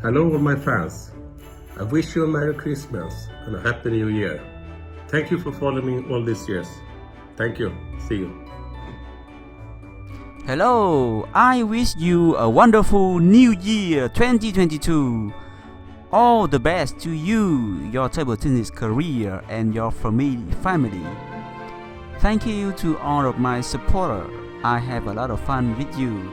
Hello, all my fans. I wish you a Merry Christmas and a Happy New Year. Thank you for following me all these years. Thank you. See you. Hello, I wish you a wonderful New Year 2022. All the best to you, your table tennis career, and your family. Thank you to all of my supporters. I have a lot of fun with you.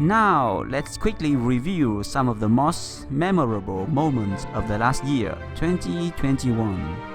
Now, let's quickly review some of the most memorable moments of the last year, 2021.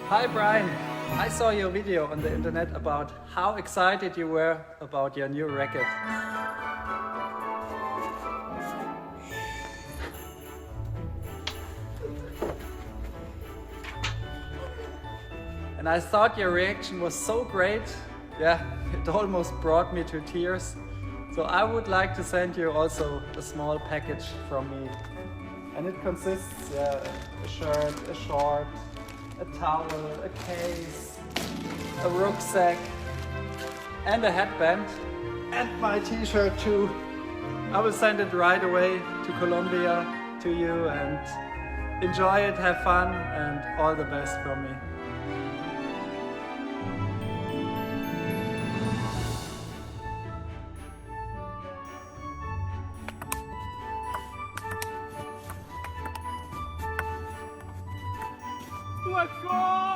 Hi Brian, I saw your video on the internet about how excited you were about your new racket. And I thought your reaction was so great, yeah, it almost brought me to tears. So I would like to send you also a small package from me. And it consists a shirt, a short, a towel, a case, a rucksack, and a headband, and my t-shirt too. I will send it right away to Colombia to you, and enjoy it, have fun, and all the best from me. Let's go!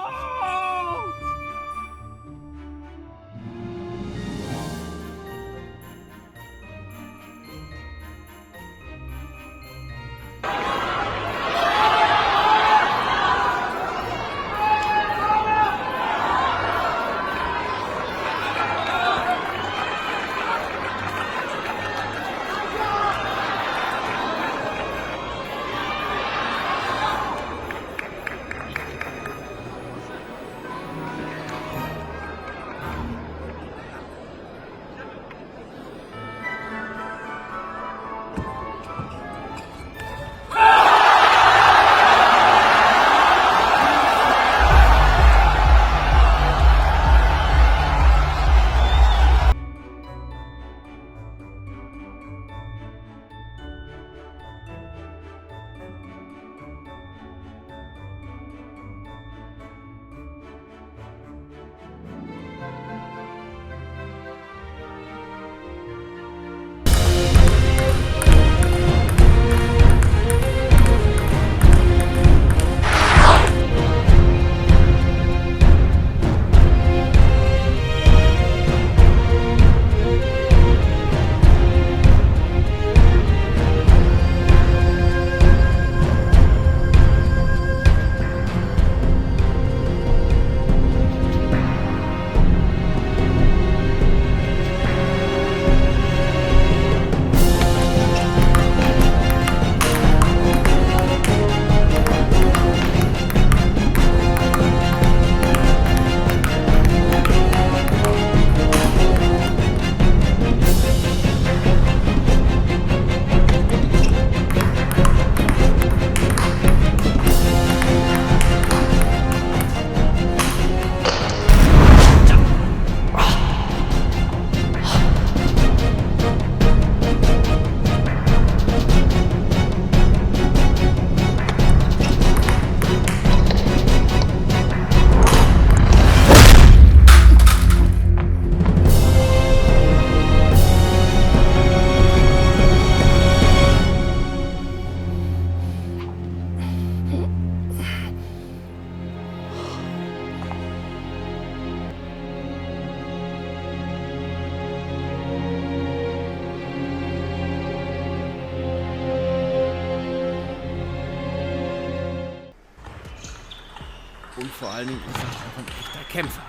vor allen Dingen ist er auch ein echter Kämpfer.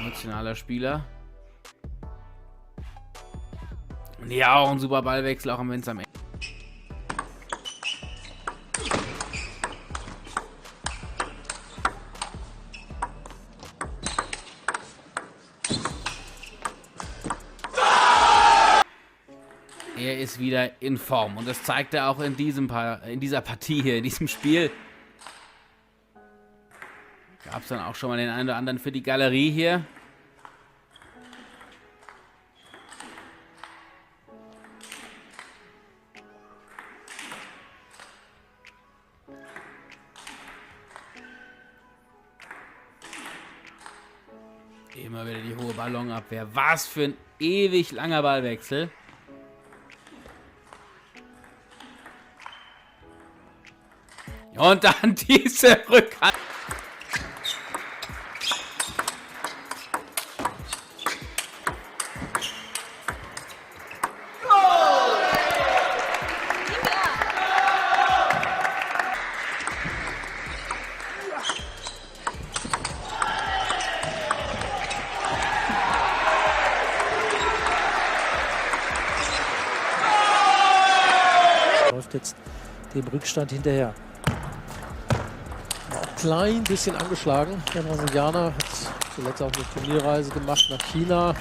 Emotionaler Spieler. Und ja, auch ein super Ballwechsel, auch wenn es am Ende. Er ist wieder in Form und das zeigt er auch in dieser Partie hier, in diesem Spiel. Gab es dann auch schon mal den einen oder anderen für die Galerie hier. Immer wieder die hohe Ballonabwehr. Was für ein ewig langer Ballwechsel. Und dann diese Rückhand. Läuft jetzt dem Rückstand hinterher. Auch klein bisschen angeschlagen. Der Brasilianer hat zuletzt auch eine Turnierreise gemacht nach China.